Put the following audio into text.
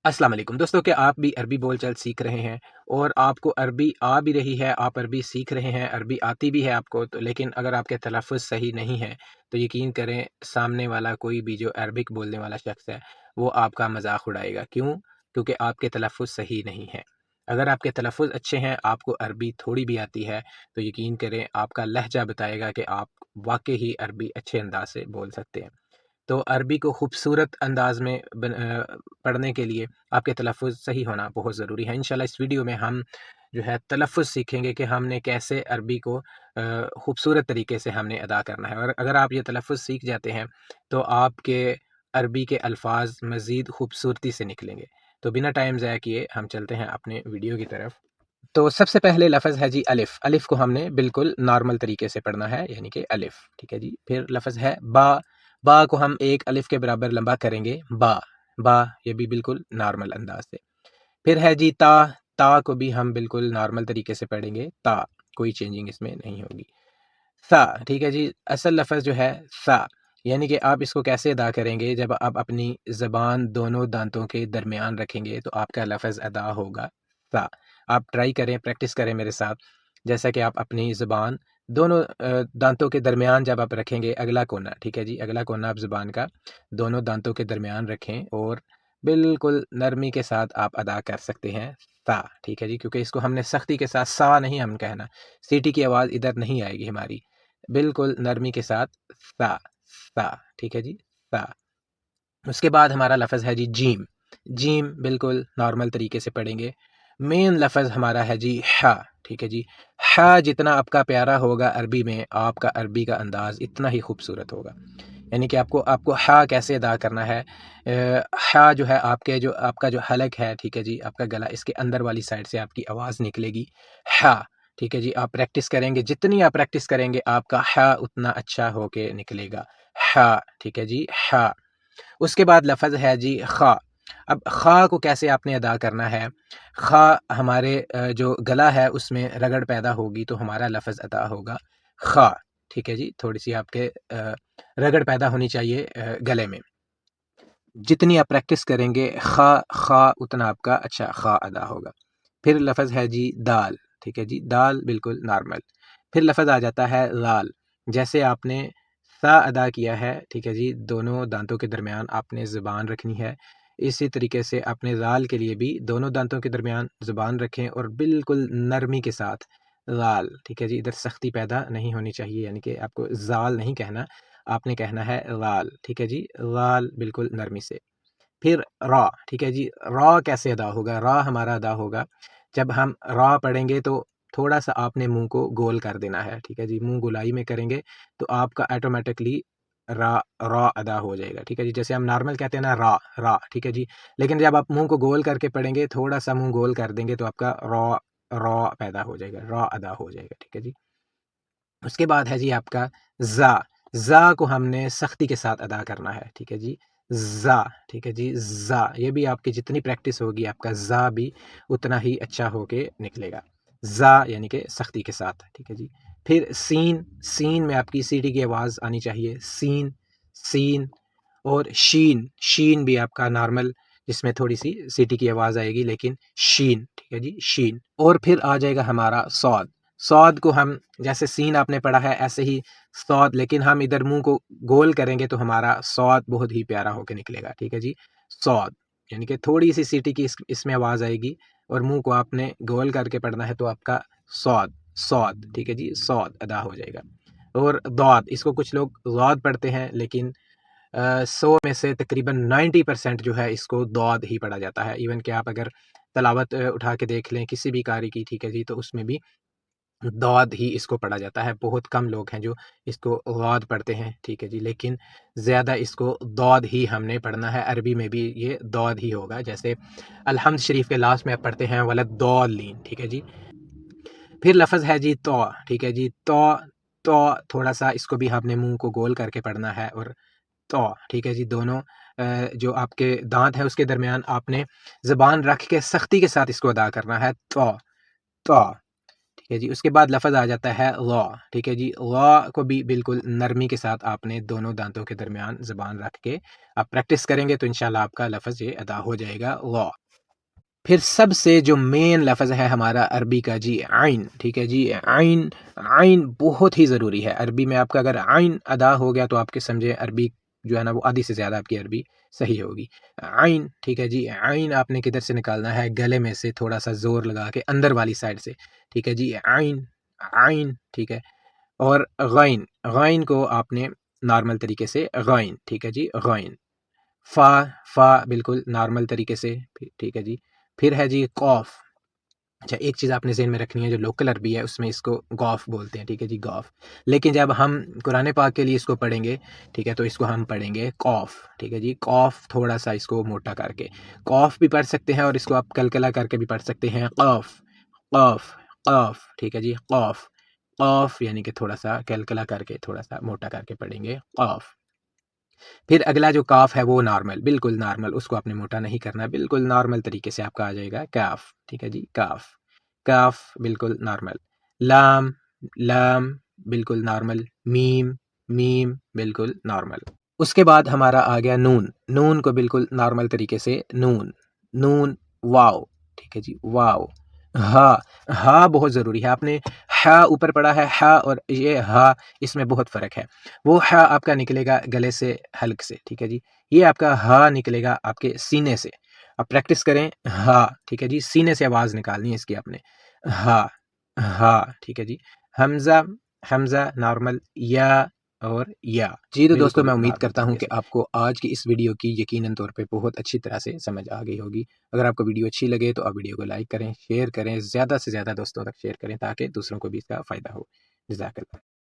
السلام علیکم دوستوں، کہ آپ بھی عربی بول چال سیکھ رہے ہیں اور آپ کو عربی آ بھی رہی ہے، آپ عربی سیکھ رہے ہیں، عربی آتی بھی ہے آپ کو تو، لیکن اگر آپ کے تلفظ صحیح نہیں ہے تو یقین کریں سامنے والا کوئی بھی جو عربک بولنے والا شخص ہے وہ آپ کا مذاق اڑائے گا۔ کیوں؟ کیونکہ آپ کے تلفظ صحیح نہیں ہیں۔ اگر آپ کے تلفظ اچھے ہیں، آپ کو عربی تھوڑی بھی آتی ہے تو یقین کریں آپ کا لہجہ بتائے گا کہ آپ واقعی ہی عربی اچھے انداز سے بول سکتے ہیں۔ تو عربی کو خوبصورت انداز میں پڑھنے کے لیے آپ کے تلفظ صحیح ہونا بہت ضروری ہے۔ انشاءاللہ اس ویڈیو میں ہم جو ہے تلفظ سیکھیں گے کہ ہم نے کیسے عربی کو خوبصورت طریقے سے ہم نے ادا کرنا ہے، اور اگر آپ یہ تلفظ سیکھ جاتے ہیں تو آپ کے عربی کے الفاظ مزید خوبصورتی سے نکلیں گے۔ تو بنا ٹائم ضائع کیے ہم چلتے ہیں اپنے ویڈیو کی طرف۔ تو سب سے پہلے لفظ ہے جی الف۔ الف کو ہم نے بالکل نارمل طریقے سے پڑھنا ہے، یعنی کہ الف، ٹھیک ہے جی۔ پھر لفظ ہے با۔ با کو ہم ایک الف کے برابر لمبا کریں گے، با با، یہ بھی بالکل نارمل انداز سے۔ پھر ہے جی تا۔ تا کو بھی ہم بالکل نارمل طریقے سے پڑھیں گے، تا، کوئی چینجنگ اس میں نہیں ہوگی۔ سا، ٹھیک ہے جی۔ اصل لفظ جو ہے سا، یعنی کہ آپ اس کو کیسے ادا کریں گے؟ جب آپ اپنی زبان دونوں دانتوں کے درمیان رکھیں گے تو آپ کا لفظ ادا ہوگا سا۔ آپ ٹرائی کریں، پریکٹس کریں میرے ساتھ، جیسا کہ آپ اپنی زبان دونوں دانتوں کے درمیان جب آپ رکھیں گے، اگلا کونا، ٹھیک ہے جی، اگلا کونا آپ زبان کا دونوں دانتوں کے درمیان رکھیں اور بالکل نرمی کے ساتھ آپ ادا کر سکتے ہیں سا، ٹھیک ہے جی۔ کیونکہ اس کو ہم نے سختی کے ساتھ سا نہیں ہم کہنا، سیٹی کی آواز ادھر نہیں آئے گی ہماری، بالکل نرمی کے ساتھ سا سا، ٹھیک ہے جی، سا۔ اس کے بعد ہمارا لفظ ہے جی جیم۔ جیم بالکل نارمل طریقے سے پڑھیں گے۔ مین لفظ ہمارا ہے جی ح، ٹھیک ہے جی۔ ح جتنا آپ کا پیارا ہوگا عربی میں، آپ کا عربی کا انداز اتنا ہی خوبصورت ہوگا۔ یعنی کہ آپ کو ح کیسے ادا کرنا ہے؟ ح جو ہے آپ کا جو حلق ہے، ٹھیک ہے جی، آپ کا گلا، اس کے اندر والی سائڈ سے آپ کی آواز نکلے گی ح، ٹھیک ہے جی۔ آپ پریکٹس کریں گے، جتنی آپ پریکٹس کریں گے آپ کا ح اتنا اچھا ہو کے نکلے گا، ح، ٹھیک ہے جی، ح۔ اس کے بعد لفظ ہے جی خا۔ اب خا کو کیسے آپ نے ادا کرنا ہے؟ خا ہمارے جو گلا ہے اس میں رگڑ پیدا ہوگی تو ہمارا لفظ ادا ہوگا خا، ٹھیک ہے جی۔ تھوڑی سی آپ کے رگڑ پیدا ہونی چاہیے گلے میں۔ جتنی آپ پریکٹس کریں گے خا خا اتنا آپ کا اچھا خا ادا ہوگا۔ پھر لفظ ہے جی دال، ٹھیک ہے جی، دال بالکل نارمل۔ پھر لفظ آ جاتا ہے لال۔ جیسے آپ نے سا ادا کیا ہے، ٹھیک ہے جی، دونوں دانتوں کے درمیان آپ نے زبان رکھنی ہے، اسی طریقے سے اپنے لال کے لیے بھی دونوں دانتوں کے درمیان زبان رکھیں اور بالکل نرمی کے ساتھ لال، ٹھیک ہے جی، ادھر سختی پیدا نہیں ہونی چاہیے، یعنی کہ آپ کو زال نہیں کہنا، آپ نے کہنا ہے لال، ٹھیک ہے جی، لال بالکل نرمی سے۔ پھر را، ٹھیک ہے جی، را کیسے ادا ہوگا؟ را ہمارا ادا ہوگا جب ہم را پڑھیں گے تو تھوڑا سا آپ نے منہ کو گول کر دینا ہے، ٹھیک ہے جی، منہ گولائی میں کریں گے تو آپ کا آٹومیٹکلی را را ادا ہو جائے گا، ٹھیک ہے جی۔ جیسے ہم نارمل کہتے ہیں نا را را، ٹھیک ہے جی، لیکن جب آپ منہ کو گول کر کے پڑھیں گے، تھوڑا سا منہ گول کر دیں گے تو آپ کا را را پیدا ہو جائے گا، را ادا ہو جائے گا، ٹھیک ہے جی۔ اس کے بعد ہے جی آپ کا زا۔ زا کو ہم نے سختی کے ساتھ ادا کرنا ہے، ٹھیک ہے جی، زا، ٹھیک ہے جی، زا۔ یہ بھی آپ کی جتنی پریکٹس ہوگی آپ کا زا بھی اتنا ہی اچھا ہو کے نکلے گا، زا یعنی کہ سختی کے ساتھ، ٹھیک ہے جی۔ پھر سین۔ سین میں آپ کی سیٹی کی آواز آنی چاہیے، سین سین۔ اور شین۔ شین بھی آپ کا نارمل، جس میں تھوڑی سی سیٹی کی آواز آئے گی، لیکن شین، ٹھیک ہے جی، شین۔ اور پھر آ جائے گا ہمارا صاد۔ صاد کو ہم جیسے سین آپ نے پڑھا ہے ایسے ہی صاد، لیکن ہم ادھر منہ کو گول کریں گے تو ہمارا صاد بہت ہی پیارا ہو کے نکلے گا، ٹھیک ہے جی، صاد، یعنی کہ تھوڑی سی سیٹی کی اس میں آواز آئے گی اور منہ کو آپ نے گول کر کے پڑھنا ہے تو آپ کا صاد صاد، ٹھیک ہے جی، صاد ادا ہو جائے گا۔ اور ضاد، اس کو کچھ لوگ ضاد پڑھتے ہیں لیکن 100 میں سے تقریباً 90% جو ہے اس کو ضاد ہی پڑھا جاتا ہے۔ ایون کہ آپ اگر تلاوت اٹھا کے دیکھ لیں کسی بھی قاری کی، ٹھیک ہے جی، تو اس میں بھی ضاد ہی اس کو پڑھا جاتا ہے۔ بہت کم لوگ ہیں جو اس کو ضاد پڑھتے ہیں، ٹھیک ہے جی، لیکن زیادہ اس کو ضاد ہی ہم نے پڑھنا ہے۔ عربی میں بھی یہ ضاد ہی ہوگا، جیسے الحمد شریف کے لاسٹ میں آپ پڑھتے ہیں وَلَضَّالِّينَ، ٹھیک ہے جی۔ پھر لفظ ہے جی تو، ٹھیک ہے جی، تو تو تھوڑا سا اس کو بھی آپ نے منہ کو گول کر کے پڑھنا ہے، اور تو، ٹھیک ہے جی، دونوں جو آپ کے دانت ہیں اس کے درمیان آپ نے زبان رکھ کے سختی کے ساتھ اس کو ادا کرنا ہے، تو تو، ٹھیک ہے جی. اس کے بعد لفظ آ جاتا ہے لا. ٹھیک ہے جی. لا کو بھی بالکل نرمی کے ساتھ آپ نے دونوں دانتوں کے درمیان زبان رکھ کے آپ پریکٹس کریں گے تو انشاءاللہ آپ کا لفظ یہ ادا ہو جائے گا لا. پھر سب سے جو مین لفظ ہے ہمارا عربی کا جی عین. ٹھیک ہے جی. عین عین بہت ہی ضروری ہے عربی میں. آپ کا اگر عین ادا ہو گیا تو آپ کے سمجھے عربی جو ہے نا وہ آدھی سے زیادہ آپ کی عربی صحیح ہوگی. عین. ٹھیک ہے جی. عین آپ نے کدھر سے نکالنا ہے؟ گلے میں سے تھوڑا سا زور لگا کے اندر والی سائڈ سے. ٹھیک ہے جی. عین عین. ٹھیک ہے. اور غین. غین کو آپ نے نارمل طریقے سے غین. ٹھیک ہے جی. غین. فا. فا بالکل نارمل طریقے سے. ٹھیک ہے جی. پھر ہے جی قوف. اچھا ایک چیز آپ نے ذہن میں رکھنی ہے جو لوکل عربی ہے اس میں اس کو گوف بولتے ہیں. ٹھیک ہے جی. گوف. لیکن جب ہم قرآن پاک کے لیے اس کو پڑھیں گے ٹھیک ہے تو اس کو ہم پڑھیں گے قوف. ٹھیک ہے جی. قوف تھوڑا سا اس کو موٹا کر کے قوف بھی پڑھ سکتے ہیں اور اس کو آپ کلکلا کر کے بھی پڑھ سکتے ہیں قوف قوف قوف. ٹھیک ہے جی. قوف قوف یعنی کہ تھوڑا سا کلکلا کر کے تھوڑا سا موٹا کر کے پڑھیں گے قوف. پھر اگلا جو کاف ہے وہ نارمل بالکل نارمل. اس کو آپ نے موٹا نہیں کرنا. بالکل نارمل طریقے سے آپ کا آ جائے گا کاف. ٹھیک ہے جی. کاف کاف بالکل نارمل. لام لام بالکل نارمل. میم میم بالکل نارمل. اس کے بعد ہمارا آ گیا نون. نون کو بالکل نارمل طریقے سے نون نون. واو. ٹھیک ہے جی. واو. ہا. ہا بہت ضروری ہے. آپ نے ہا اوپر پڑھا ہے ہا اور یہ ہا اس میں بہت فرق ہے. وہ ہا آپ کا نکلے گا گلے سے حلق سے. ٹھیک ہے جی. یہ آپ کا ہا نکلے گا آپ کے سینے سے. آپ پریکٹس کریں ہا. ٹھیک ہے جی. سینے سے آواز نکالنی ہے اس کی آپ نے. ہا ہا. ٹھیک ہے جی. حمزہ حمزہ نارمل. یا اور یا. جی تو دوستوں میں امید کرتا ہوں کہ آپ کو آج کی اس ویڈیو کی یقیناً طور پہ بہت اچھی طرح سے سمجھ آ گئی ہوگی. اگر آپ کو ویڈیو اچھی لگے تو آپ ویڈیو کو لائک کریں شیئر کریں زیادہ سے زیادہ دوستوں تک شیئر کریں تاکہ دوسروں کو بھی اس کا فائدہ ہو. جزاک اللہ.